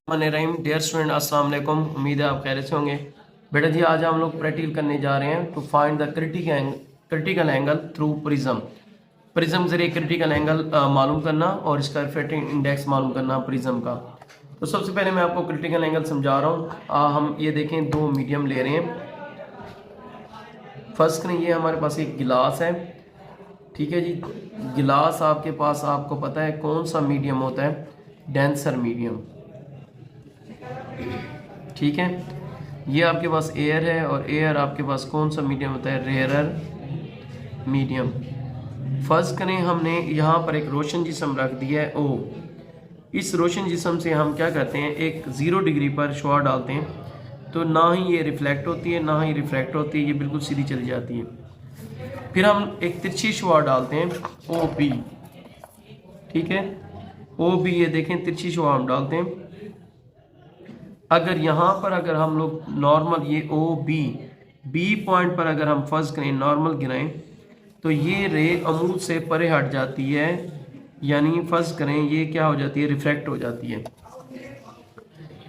रहीम dear student अस्सलाम वालेकुम। उम्मीद है आप खैरियत से होंगे। बेटा जी आज हम लोग प्रैक्टिकल करने जा रहे हैं to find the critical angle through prism. Prism जरिए क्रिटिकल एंगल मालूम करना और इसका रिफ्रैक्टिव इंडेक्स मालूम करना प्रिज्म का। तो सबसे पहले मैं आपको क्रिटिकल एंगल समझा रहा हूँ। हम ये देखें दो मीडियम ले रहे हैं। फर्स्ट करें, ये हमारे पास एक गिलास है, ठीक है जी। गिलास आपके पास, आपको पता है कौन सा मीडियम होता है, डेंसर मीडियम, ठीक है। ये आपके पास एयर है और एयर आपके पास कौन सा मीडियम होता है, रेयरर मीडियम। फर्स्ट करें, हमने यहाँ पर एक रोशन जिस्म रख दिया है ओ। इस रोशन जिस्म से हम क्या करते हैं, एक 0 डिग्री पर शुआ डालते हैं, तो ना ही ये रिफ्लेक्ट होती है ना ही रिफ्रैक्ट होती है, ये बिल्कुल सीधी चली जाती है। फिर हम एक तिरछी शुआ डालते हैं ओ बी, ठीक है। ओ बी, ये देखें तिरछी शुआ हम डालते हैं। अगर यहाँ पर अगर हम लोग नॉर्मल ये ओ बी पॉइंट पर अगर हम फर्ज करें नॉर्मल गिराएं, तो ये रे अमूद से परे हट जाती है, यानी फर्ज करें ये क्या हो जाती है, रिफ्रैक्ट हो जाती है।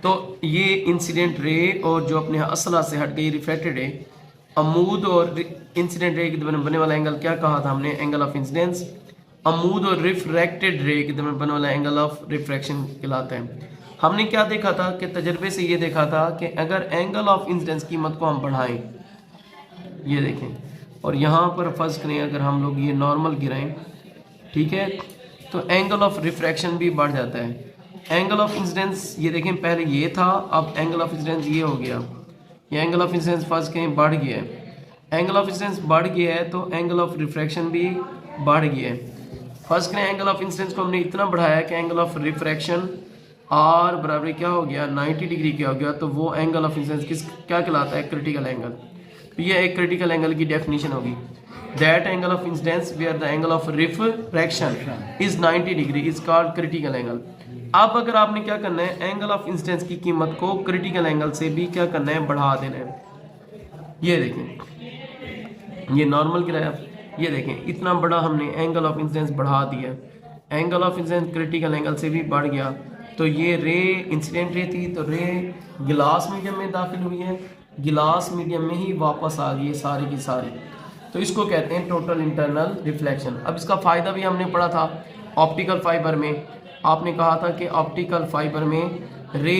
तो ये इंसिडेंट रे और जो अपने असला से हट गई रिफ्लेक्टेड रे, अमूद और इंसिडेंट रे के दरमियान बनने वाला एंगल क्या कहा था हमने, एंगल ऑफ इंसिडेंस। अमूद और रिफ्रैक्टेड रे के दरमियान बनने वाला एंगल ऑफ रिफ्रैक्शन कहलाता है। हमने क्या देखा था कि तजर्बे से ये देखा था कि अगर एंगल ऑफ इंसिडेंस कीमत को हम बढ़ाएं, ये देखें, और यहाँ पर फर्ज करें अगर हम लोग ये नॉर्मल गिराएं, ठीक है, तो एंगल ऑफ रिफ्रैक्शन भी बढ़ जाता है। एंगल ऑफ इंसिडेंस ये देखें, पहले ये था, अब एंगल ऑफ इंसिडेंस ये हो गया, ये एंगल ऑफ इंसिडेंस फर्ज करें बढ़ गया है। एंगल ऑफ इंसिडेंस बढ़ गया है तो एंगल ऑफ रिफ्रैक्शन भी बढ़ गया है। फर्स्ट करें एंगल ऑफ इंसिडेंस को हमने इतना बढ़ाया कि एंगल ऑफ रिफ्रैक्शन आर बराबर क्या हो गया, 90 डिग्री क्या हो गया, तो वो एंगल ऑफ इंसिडेंस किस क्या कहलाता है, क्रिटिकल एंगल। तो ये एक क्रिटिकल एंगल की डेफिनेशन होगी, that angle of incidence where the angle of refraction is 90 degree is called critical angle. अब अगर आपने क्या करना है, एंगल ऑफ इंसिडेंस की कीमत को क्रिटिकल एंगल से भी क्या करना है, बढ़ा देना है। ये देखें, ये नॉर्मल गिराया, ये देखें इतना बड़ा हमने एंगल ऑफ इंसिडेंस बढ़ा दिया, angle of incidence critical angle से भी बढ़ गया। तो ये रे इंसिडेंट रे थी, तो रे गिलास मीडियम में दाखिल हुई है, गिलास मीडियम में ही वापस आ गई है सारी की सारी। तो इसको कहते हैं टोटल इंटरनल रिफ्लेक्शन। अब इसका फ़ायदा भी हमने पढ़ा था ऑप्टिकल फाइबर में। आपने कहा था कि ऑप्टिकल फाइबर में रे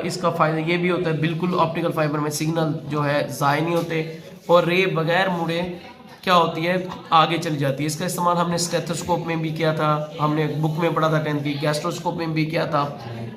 इसका फ़ायदा ये भी होता है, बिल्कुल ऑप्टिकल फाइबर में सिग्नल जो है ज़ाय नहीं होते और रे बगैर मुड़े क्या होती है, आगे चली जाती है। इसका इस्तेमाल हमने स्टेथोस्कोप में भी किया था, हमने बुक में पढ़ा था 10th की, गैस्ट्रोस्कोप में भी किया था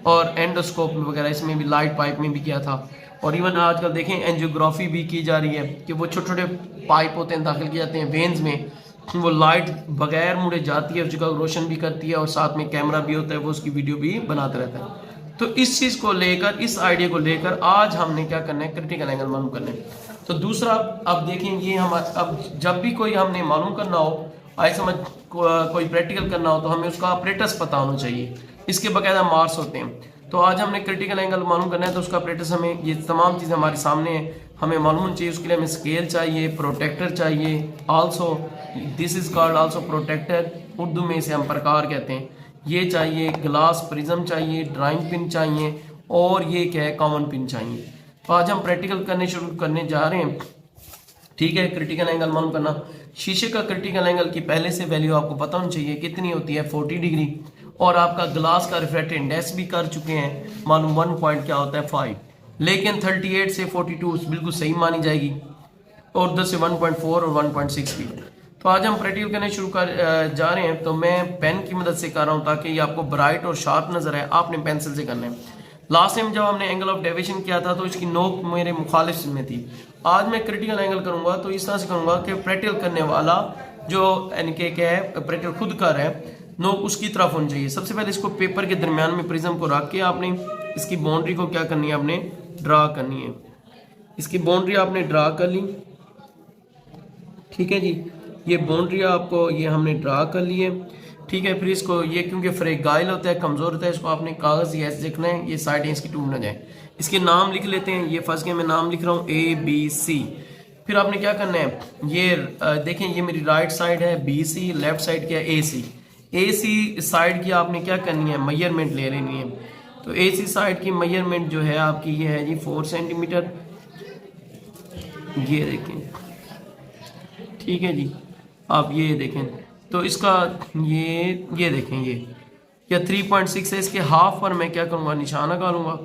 और एंडोस्कोप में वगैरह, इसमें भी लाइट पाइप में भी किया था। और इवन आजकल देखें एंजियोग्राफी भी की जा रही है कि वो छोटे छोटे पाइप होते हैं, दाखिल किए जाते हैं वेन्स में, वो लाइट बगैर मुड़े जाती है, उस जगह रोशन भी करती है और साथ में कैमरा भी होता है, वो उसकी वीडियो भी बनाता रहता है। तो इस चीज़ को लेकर, इस आइडिया को लेकर आज हमने क्या करना है, क्रिटिकल एंगल मालूम करना है। तो दूसरा, अब देखें ये हमारा, अब जब भी कोई हमने मालूम करना हो, आई समझ कोई प्रैक्टिकल करना हो, तो हमें उसका ऑपरेटर्स पता होना चाहिए, इसके बाकायदा मार्क्स होते हैं। तो आज हमने क्रिटिकल एंगल मालूम करना है, तो उसका ऑपरेटर्स हमें, ये तमाम चीज़ें हमारे सामने है, हमें मालूम होनी चाहिए। उसके लिए हमें स्केल चाहिए, प्रोटेक्टर चाहिए, also this is called also protractor, Urdu में इसे हम प्रकार कहते हैं, ये चाहिए, ग्लास प्रिज्म चाहिए, ड्राइंग पिन चाहिए और ये क्या है, कॉमन पिन चाहिए। तो आज हम प्रैक्टिकल करने शुरू करने जा रहे हैं, ठीक है। क्रिटिकल एंगल मालूम करना, शीशे का क्रिटिकल एंगल की पहले से वैल्यू आपको पता होनी चाहिए कितनी होती है, 40 डिग्री, और आपका ग्लास का रिफ्रैक्टिव इंडेक्स भी कर चुके हैं मालूम, 1 पॉइंट क्या होता है 5, लेकिन 38 से 42 बिल्कुल सही मानी जाएगी और उधर से 1.4 और 1.6 भी। तो आज हम प्रैक्टिकल करने शुरू कर जा रहे हैं। तो मैं पेन की मदद से कर रहा हूँ ताकि ये आपको ब्राइट और शार्प नजर आए, आपने पेंसिल से करना है। लास्ट टाइम जब हमने एंगल ऑफ डेविएशन किया था तो इसकी नोक मेरे मुखालिफ में थी। आज मैं क्रिटिकल एंगल करूंगा तो इस तरह से करूंगा कि प्रैक्टिकल करने वाला जो इनके क्या है, प्रैक्टिकल खुद कर रहा है, नोक उसकी तरफ होनी चाहिए। सबसे पहले इसको पेपर के दरमियान में प्रिज्म को रख के आपने इसकी बाउंड्री को क्या करनी है, आपने ड्रा करनी है। इसकी बाउंड्री आपने ड्रा कर ली, ठीक है जी। ये बाउंड्री आपको, ये हमने ड्रा कर ली है, ठीक है। फिर इसको, ये क्योंकि फ्रेगाइल होता है, कमज़ोर होता है, इसको आपने कागज़ ये ऐसे लिखना है, ये साइडें इसकी टूट ना जाए। इसके नाम लिख लेते हैं, ये फर्स्ट के मैं नाम लिख रहा हूँ ABC। फिर आपने क्या करना है, ये देखें, ये मेरी राइट साइड है BC, लेफ्ट साइड क्या है AC। AC साइड की आपने क्या करनी है, मेजरमेंट ले लेनी है। तो AC साइड की मेजरमेंट जो है आपकी ये है जी 4 सेंटीमीटर। ये देखें, ठीक है जी। आप ये देखें तो इसका ये देखें, ये या 3.6 है, इसके हाफ पर मैं क्या करूँगा, निशाना डालूंगा।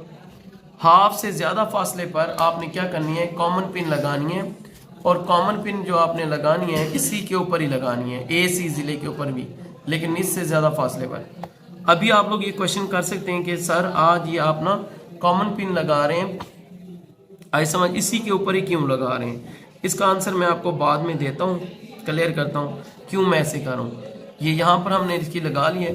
हाफ से ज़्यादा फासले पर आपने क्या करनी है, कॉमन पिन लगानी है। और कॉमन पिन जो आपने लगानी है इसी के ऊपर ही लगानी है, AC ज़िले के ऊपर भी, लेकिन इससे ज़्यादा फासले पर। अभी आप लोग ये क्वेश्चन कर सकते हैं कि सर आज ये आप ना कॉमन पिन लगा रहे हैं, आई समझ, इसी के ऊपर ही क्यों लगा रहे हैं? इसका आंसर मैं आपको बाद में देता हूँ, क्लियर करता हूँ क्यों मैं ऐसे कर रहा हूँ। ये यहाँ पर हमने इसकी लगा ली है,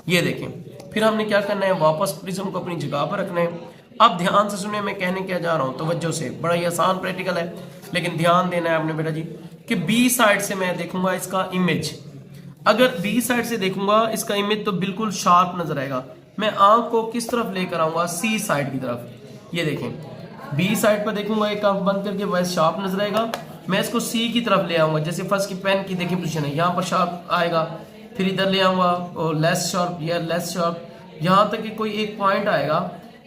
ये देखें। फिर हमने क्या करना है, वापस प्रिज्म को अपनी जगह पर रखना है। अब ध्यान से सुने मैं कहने क्या जा रहा हूँ, तवज्जो से, बड़ा ही आसान प्रैक्टिकल है, लेकिन ध्यान देना है आपने बेटा जी कि बी साइड से मैं देखूंगा इसका इमेज। अगर बी साइड से देखूंगा इसका इमेज तो बिल्कुल शार्प नजर आएगा। मैं आंख को किस तरफ लेकर आऊंगा, सी साइड की तरफ। ये देखें, बी साइड पर देखूंगा एक आंख बंद करके, वैसे शार्प नजर आएगा। मैं इसको सी की तरफ ले आऊंगा, जैसे फर्स्ट की पेन की देखिए पोजीशन है, यहाँ पर शार्प आएगा। फिर इधर ले आऊंगा और लेस शार्प, या लेस शार्प, यहाँ तक कि कोई एक पॉइंट आएगा,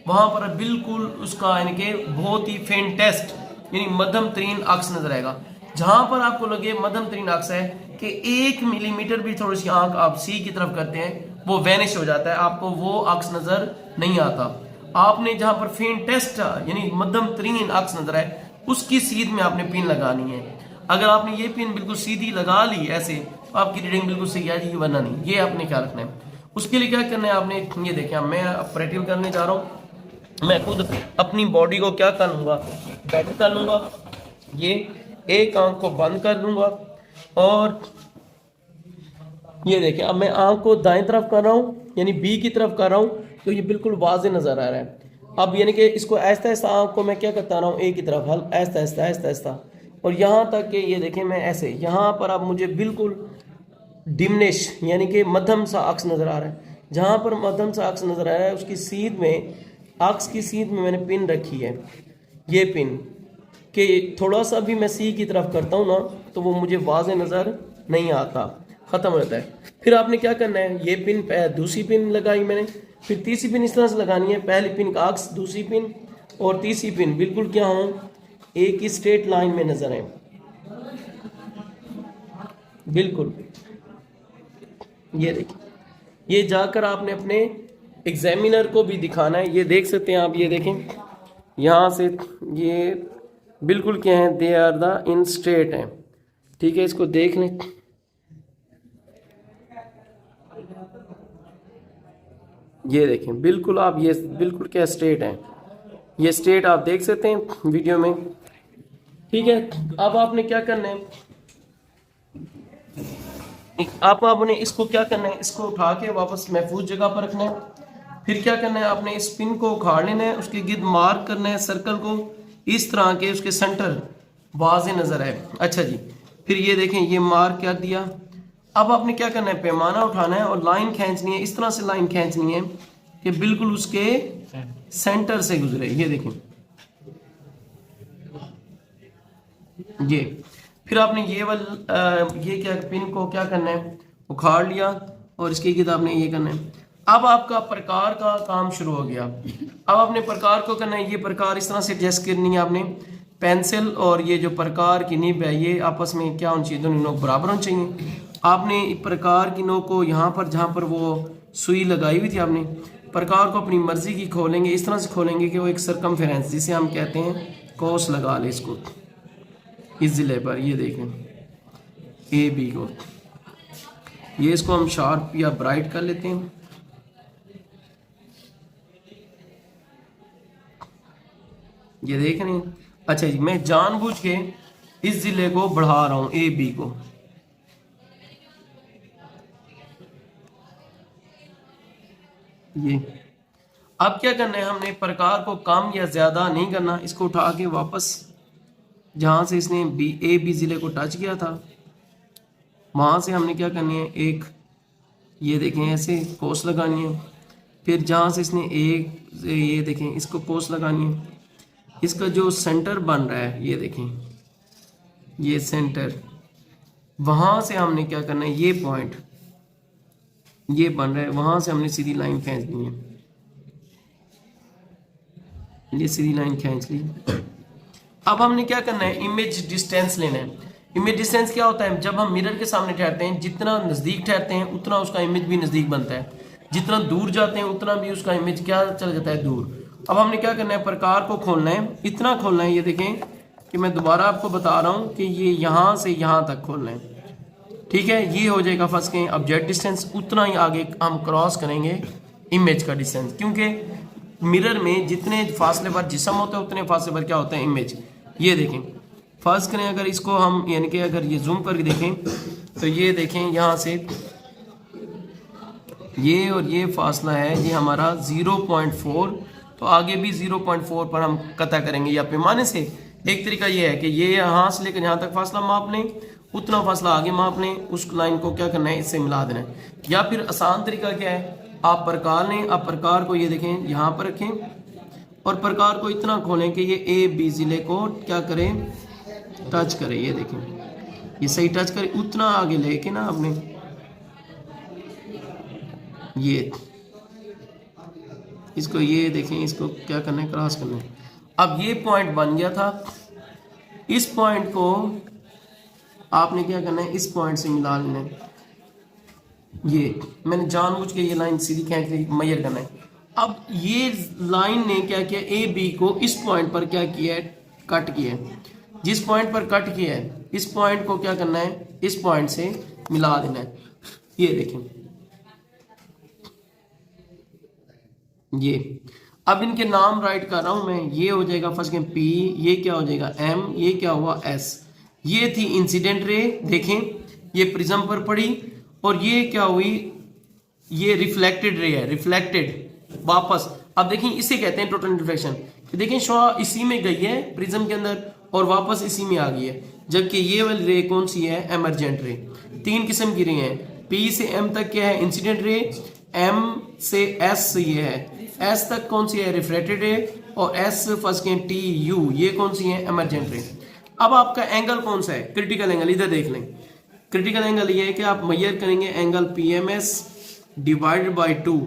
वहां पर बिल्कुल उसका यानी कि बहुत ही फेंटेस्ट यानी मध्यम तरीन अक्स नजर आएगा। जहां पर आपको लगे मध्यम तरीन अक्स है कि 1 मिलीमीटर भी थोड़ी सी आंख आप सी की तरफ करते हैं, वो वैनिश हो जाता है, आपको वो अक्स नजर नहीं आता। आपने जहां पर फेंटेस्ट यानी मध्यम तरीन अक्स नजर आए, उसकी सीध में आपने पिन लगानी है। अगर आपने ये पिन बिल्कुल सीधी लगा ली ऐसे, तो आपकी रीडिंग बिल्कुल सही आ जाएगी, वरना नहीं। ये आपने क्या रखना है, उसके लिए क्या करना है आपने, ये देखें मैं प्रैक्टिकल करने जा रहा हूँ। मैं खुद अपनी बॉडी को क्या कर लूंगा, बेट कर लूंगा। ये एक आंख को बंद कर लूंगा और ये देखिए, अब मैं आंख को दाएं तरफ कर रहा हूँ, यानी बी की तरफ कर रहा हूँ, तो ये बिल्कुल वाज़े नजर आ रहा है। अब यानी कि इसको ऐसा ऐसा आंख को मैं क्या करता रहा हूँ, ए की तरफ, हल ऐसा ऐसा ऐसा ऐसा, और यहाँ तक कि ये देखें मैं ऐसे, यहाँ पर अब मुझे बिल्कुल डिमनिश यानी कि मध्यम सा अक्स नजर आ रहा है। जहाँ पर मध्यम सा अक्स नजर आ रहा है उसकी सीध में, अक्स की सीध में मैंने पिन रखी है, ये पिन कि थोड़ा सा भी मैं सी की तरफ करता हूँ ना, तो वो मुझे वाज़े नज़र नहीं आता, ख़त्म हो जाता है। फिर आपने क्या करना है, ये पिन दूसरी पिन लगाई मैंने, फिर तीसरी पिन इस तरह से लगानी है, पहली पिन का अक्स, दूसरी पिन और तीसरी पिन बिल्कुल क्या हो, एक ही स्ट्रेट लाइन में नजर आए, बिल्कुल। ये देखिए, ये जाकर आपने अपने एग्जामिनर को भी दिखाना है। ये देख सकते हैं आप, ये देखें यहाँ से, ये बिल्कुल क्या है, they are the in straight हैं, ठीक है, इसको देख लें। ये देखें बिल्कुल आप, ये बिल्कुल क्या स्ट्रेट हैं, ये स्ट्रेट आप देख सकते हैं वीडियो में, ठीक है। अब आपने क्या करना है, आपने इसको क्या करना है, इसको उठा के वापस महफूज जगह पर रखना है। फिर क्या करना है, आपने इस पिन को उखाड़ लेना है, उसके गिर्द मार्क करना है सर्कल को, इस तरह के उसके सेंटर वाज़े नजर आए। अच्छा जी, फिर ये देखें ये मार्क कर दिया। अब आपने क्या करना है, पैमाना उठाना है और लाइन खींचनी है, इस तरह से लाइन खींचनी है कि बिल्कुल उसके सेंटर से गुजरे। ये देखें, ये फिर आपने ये क्या पिन को क्या करना है, उखाड़ लिया और इसकी गिर्द आपने ये करना है। अब आपका प्रकार का काम शुरू हो गया। अब अपने प्रकार को करना है, ये प्रकार इस तरह से एडजस्ट करनी है आपने, पेंसिल और ये जो प्रकार की निब है ये आपस में क्या होनी चाहिए, दोनों नोक बराबर होनी चाहिए। आपने प्रकार की नोक को यहाँ पर, जहाँ पर वो सुई लगाई हुई थी, आपने प्रकार को अपनी मर्जी की खोलेंगे, इस तरह से खोलेंगे कि वो एक सरकमफेरेंस जिसे हम कहते हैं कोस लगा ले इसको, इस जिले पर। ये देखें ए बी को, ये इसको हम शार्प या ब्राइट कर लेते हैं। ये देख रहे हैं, अच्छा जी, मैं जानबूझ के इस जिले को बढ़ा रहा हूं, ए बी को। ये अब क्या करना है, हमने प्रकार को कम या ज्यादा नहीं करना, इसको उठा के वापस जहां से इसने ए बी जिले को टच किया था वहां से हमने क्या करनी है, एक ये देखें ऐसे कोस लगानी है। फिर जहां से इसने एक, ये देखें इसको कोस लगानी है। इसका जो सेंटर बन रहा है, ये देखें ये सेंटर, वहां से हमने क्या करना है, ये पॉइंट ये बन रहा है, वहां से हमने सीधी लाइन खींचनी है। ये सीधी लाइन खींच ली। अब हमने क्या करना है, इमेज डिस्टेंस लेना है। इमेज डिस्टेंस क्या होता है, जब हम मिरर के सामने ठहरते हैं, जितना नज़दीक ठहरते हैं उतना उसका इमेज भी नज़दीक बनता है, जितना दूर जाते हैं उतना भी उसका इमेज क्या चला जाता है, दूर। अब हमने क्या करना है, प्रकार को खोलना है, इतना खोलना है, ये देखें कि मैं दोबारा आपको बता रहा हूँ कि ये यहाँ से यहाँ तक खोलना है, ठीक है। ये हो जाएगा फर्स्ट के ऑब्जेक्ट डिस्टेंस, उतना ही आगे हम क्रॉस करेंगे इमेज का डिस्टेंस, क्योंकि मिरर में जितने फासले पर जिस्म होते हैं उतने फासले पर क्या होता है, इमेज। ये देखें फर्स्ट करें, अगर इसको हम यानी कि अगर ये जूम करके देखें तो ये देखें यहाँ से ये और ये फासला है, ये हमारा 0.4, तो आगे भी 0.4 पर हम कता करेंगे या पैमाने से। एक तरीका ये है कि ये यहाँ से लेकर यहाँ तक फासला माप लें, उतना फासला आगे माप लें, उस लाइन को क्या करना है, इससे मिला देना है। या फिर आसान तरीका क्या है, आप प्रकार लें, आप प्रकार को ये देखें यहाँ पर रखें और प्रकार को इतना खोलें कि ये ए बी जिले को क्या करें, टच करें। ये देखें ये सही टच करें, उतना आगे लेके ना आपने ये इसको ये देखें, इसको क्या करना है, क्रॉस करना है। अब ये पॉइंट बन गया था, इस पॉइंट को आपने क्या करना है, इस पॉइंट से मिला लेना है। ये मैंने जानबूझ के ये लाइन सीधी खींच ली, मेजर करना है। अब ये लाइन ने क्या किया, ए बी को इस पॉइंट पर क्या किया है, कट किया है। जिस पॉइंट पर कट किया है इस पॉइंट को क्या करना है, इस पॉइंट से मिला देना है। ये देखें ये, अब इनके नाम राइट कर रहा हूं मैं, ये हो जाएगा फर्स्ट के पी, ये क्या हो जाएगा एम, ये क्या हुआ एस। ये थी इंसिडेंट रे, देखें ये प्रिज्म पर पड़ी, और ये क्या हुई, ये रिफ्लेक्टेड रे है, रिफ्लेक्टेड वापस। अब देखें इसे कहते हैं टोटल रिफ्लेक्शन। देखें शॉ इसी में गई है प्रिज्म के अंदर और वापस इसी में आ गई है, जबकि ये वाली रे कौन सी है, एमरजेंट रे। तीन किस्म की रे हैं, पी से एम तक क्या है, इंसिडेंट रे, एम से एस ये है, एस तक कौन सी है, रिफ्लेक्टेड रे, और एस फर्स्ट के टी यू ये कौन सी है, एमरजेंट रे। अब आपका एंगल कौन सा है, क्रिटिकल एंगल। इधर देख लें, क्रिटिकल एंगल ये है कि आप मेजर करेंगे angle P M S divided by 2,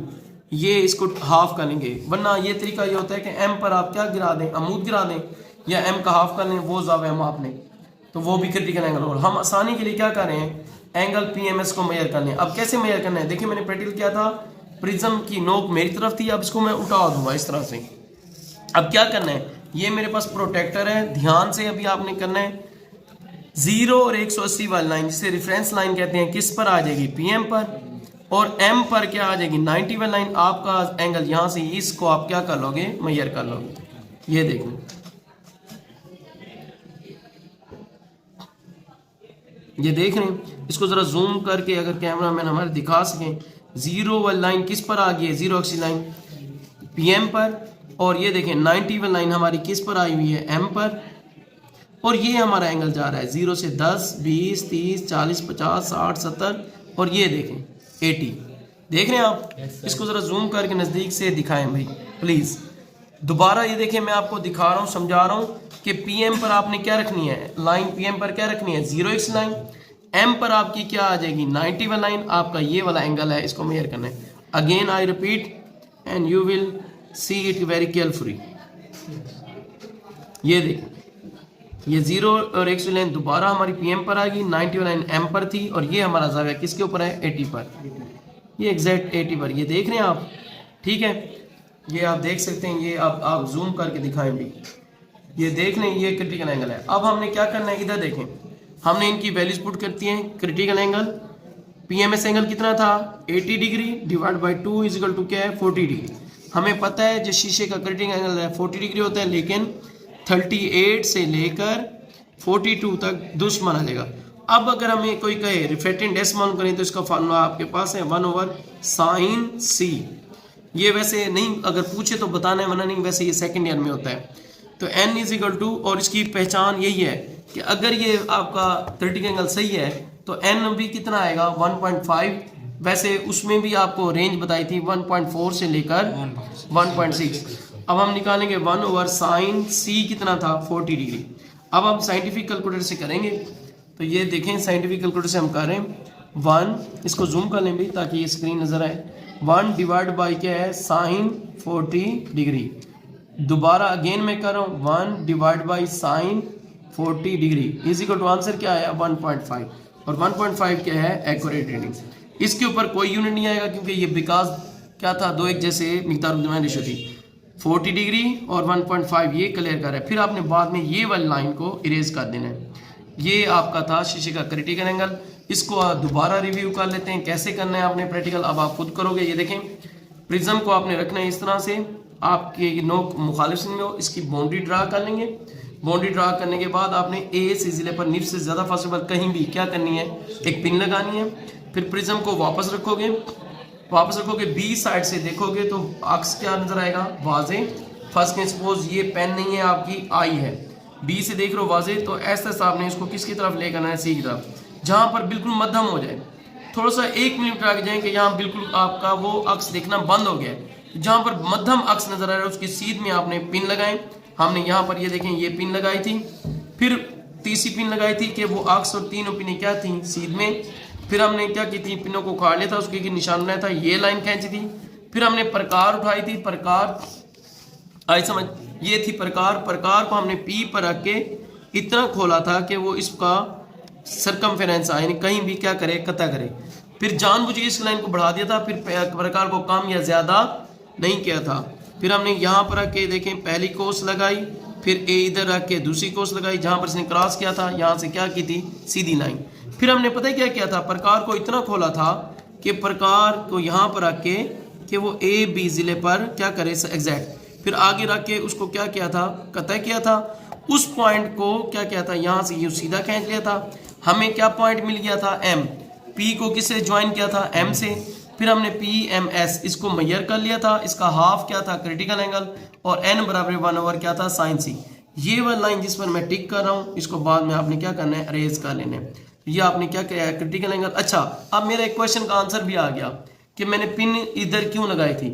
ये इसको हाफ कर लेंगे। वरना ये तरीका ये होता है कि एम पर आप क्या गिरा दें, अमूद गिरा दें, या एम का हाफ कर लें, वो जावे हम आपने, तो वो भी क्रिटिकल एंगल होगा। हम आसानी के लिए क्या कर रहे हैं, एंगल पी एम एस को मेजर कर लें। अब कैसे मेजर करना है, देखिए मैंने प्रैक्टिकल किया था, प्रिज्म की नोक मेरी तरफ थी, अब इसको मैं उठा दूंगा इस तरह से। अब क्या करना है, ये मेरे पास प्रोटेक्टर है, ध्यान से अभी आपने करना है 0 और 180 वाली लाइन, जिसे रेफरेंस लाइन कहते हैं, किस पर आ जाएगी, पीएम पर, और एम पर क्या आ जाएगी, 90 वाली लाइन। आपका एंगल यहाँ से इसको आप क्या कर लोगे, मेजर कर लोगे। ये देख लो, ये देख रहे हैं, इसको जरा जूम करके अगर कैमरा मैन हमारे दिखा सकें, 0 वाली लाइन किस पर आ गई है, 0 एक्सिस लाइन पीएम पर, और ये देखें 90 वाली लाइन हमारी किस पर आई हुई है, एम पर, और ये हमारा एंगल जा रहा है 0 से 10, 20, 30, 40, 50, 60, 70, और ये देखें 80। देख रहे हैं आप, इसको जरा जूम करके नजदीक से दिखाएं भाई प्लीज। दोबारा ये देखें, मैं आपको दिखा रहा हूँ, समझा रहा हूँ कि पीएम पर आपने क्या रखनी है, लाइन पीएम पर क्या रखनी है, 0 एक्स लाइन, एम पर आपकी क्या आ जाएगी, 90 वाला लाइन। आपका ये वाला एंगल है, इसको मेजर करना है। Again I repeat and you will see it very carefully. ये देखो, ये 0 और 1 लाइन दोबारा हमारी पीएम पर आ गई, 90 वाला लाइन एम पर थी, और ये हमारा जाविया किसके ऊपर है, 80 पर, ये एग्जैक्ट 80 पर। ये देख रहे हैं आप, ठीक है, ये आप देख सकते हैं, ये आप जूम करके दिखाएं भी, ये देख लें, ये क्रिटिकल एंगल है। अब हमने क्या करना है, इधर देखें, हमने इनकी वैल्यूज पुट करती हैं। क्रिटिकल एंगल पीएमएस एंगल कितना था, 80 degree divide by 2 is equal to क्या है, 40 डिग्री। हमें पता है जो शीशे का क्रिटिकल एंगल है 40 डिग्री होता है, लेकिन 38 से लेकर 42 तक दुष्ट माना जाएगा। अब अगर हमें कोई कहे रिफ्लेक्टेड मालूम करें, तो इसका फार्मूला आपके पास है 1/sin c। ये वैसे नहीं, अगर पूछे तो बताना है, वरना नहीं, वैसे ये सेकंड ईयर में होता है। तो n इज इक्वल टू, और इसकी पहचान यही है कि अगर ये आपका क्रिटिकल एंगल सही है तो n भी कितना आएगा, 1.5। वैसे उसमें भी आपको रेंज बताई थी 1.4 से लेकर 1.6। अब हम निकालेंगे 1/sin c कितना था, 40 डिग्री। अब हम साइंटिफिक कैलकुलेटर से करेंगे, तो ये देखें साइंटिफिक कैलकुलेटर से हम कर रहे हैं 1, इसको जूम कर लें भी ताकि ये स्क्रीन नजर आए, 1 डिवाइड बाई क्या है, sin 40 डिग्री, दोबारा अगेन मैं कर रहा हूँ 1 divide by sine 40 degree is equal to answer क्या है 1.5 और 1.5 क्या है एक्यूरेट रीडिंग। इसके ऊपर कोई यूनिट नहीं आएगा क्योंकि ये बिकॉज क्या था दो एक जैसे मिकदार दरमियान रेशो थी 40 डिग्री और 1.5 ये क्लियर कर रहा है। फिर आपने बाद में ये वाली लाइन को इरेज कर देना है। ये आपका था शीशे का क्रिटिकल एंगल। इसको दोबारा रिव्यू कर लेते हैं कैसे करना है आपने प्रैक्टिकल, अब आप खुद करोगे। ये देखें प्रिज्म को आपने रखना है इस तरह से, आपके नोक मुखालिफ में हो, इसकी बाउंड्री ड्रा कर लेंगे। बाउंड्री ड्रा करने के बाद आपने ए से जिले पर निफ से ज्यादा फासले पर कहीं भी क्या करनी है एक पिन लगानी है। फिर प्रिज्म को वापस रखोगे बी साइड से देखोगे तो अक्स क्या नजर आएगा वाजे। फर्स्ट में सपोज ये पेन नहीं है आपकी आई है, बी से देख रहे हो वाजे, तो ऐसे आपने इसको किसकी तरफ लेकर आना है सी की तरफ, जहां पर बिल्कुल मध्यम हो जाए। थोड़ा सा 1 मिनट आगे जाए कि यहाँ बिल्कुल आपका वो अक्स देखना बंद हो गया है, जहां पर मध्यम अक्स नजर आ रहा है उसकी सीध में आपने पिन लगाए। हमने यहाँ पर ये देखें ये पिन लगाई थी, फिर तीसरी पिन लगाई थी कि वो अक्स और तीनों पिनें क्या थी सीध में। फिर हमने क्या की थी पिनों को उखाड़ लिया था, उसके निशान बनाया था, ये लाइन खींची थी। फिर हमने प्रकार उठाई थी, प्रकार आई समझ, ये थी प्रकार को हमने पी पर रख के इतना खोला था कि वो इसका सरकमफेरेंस यानी कहीं भी क्या करे कता करे। फिर जानबूझ इस लाइन को बढ़ा दिया था, फिर प्रकार को कम या ज्यादा नहीं किया था। फिर हमने यहाँ पर रख के देखें पहली कोस लगाई, फिर ए इधर रख के दूसरी कोस लगाई, जहां पर इसने क्रॉस किया था यहाँ से क्या की थी सीधी लाइन। फिर हमने पता है क्या किया था, प्रकार को इतना खोला था कि प्रकार को यहाँ पर रख के कि वो ए बी जिले पर क्या करे एग्जैक्ट, फिर आगे रख के उसको क्या किया था कतई किया था। उस पॉइंट को क्या किया था यहाँ से ये सीधा खींच लिया था। हमें क्या पॉइंट मिल गया था एम, पी को किससे ज्वाइन किया था एम से। फिर हमने पी एम एस इसको मैयर कर लिया था, इसका हाफ क्या था क्रिटिकल एंगल और एन बराबर 1/, क्या था साइन सी। ये वाला लाइन जिस पर मैं टिक कर रहा हूँ इसको बाद में आपने क्या करना है अरेज कर लेना है। ये आपने क्या किया है क्रिटिकल एंगल। अच्छा अब मेरा एक क्वेश्चन का आंसर भी आ गया कि मैंने पिन इधर क्यों लगाई थी।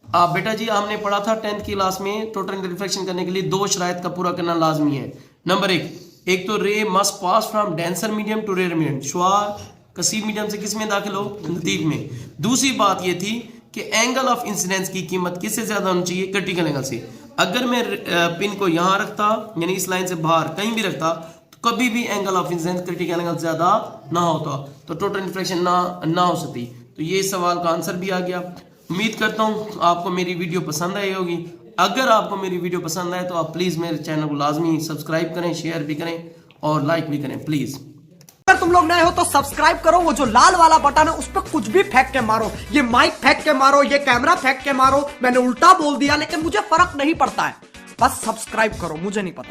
आप बेटा जी हमने पढ़ा था 10th की क्लास में टोटल रिफ्लेक्शन करने के लिए 2 शराइत का पूरा करना लाजमी है। नंबर 1 तो ray must pass from denser medium to rarer medium, शुआ कसीब मीडियम से किस में दाखिल हो नतीज में। दूसरी बात ये थी कि एंगल ऑफ इंसिडेंस की कीमत किससे ज्यादा होनी चाहिए क्रिटिकल एंगल से। अगर मैं पिन को यहाँ रखता यानी इस लाइन से बाहर कहीं भी रखता तो कभी भी angle of incidence critical angle ज्यादा ना होता तो टोटल रिफ्लेक्शन ना हो सकती। तो ये सवाल का आंसर भी आ गया। उम्मीद करता हूँ आपको मेरी वीडियो पसंद आई होगी। अगर आपको मेरी वीडियो पसंद आए तो आप प्लीज मेरे चैनल को लाजमी सब्सक्राइब करें, शेयर भी करें और लाइक भी करें प्लीज। अगर तुम लोग नए हो तो सब्सक्राइब करो, वो जो लाल वाला बटन है उस पर कुछ भी फेंक के मारो, ये माइक फेंक के मारो, ये कैमरा फेंक के मारो, मैंने उल्टा बोल दिया लेकिन मुझे फर्क नहीं पड़ता है, बस सब्सक्राइब करो, मुझे नहीं पता।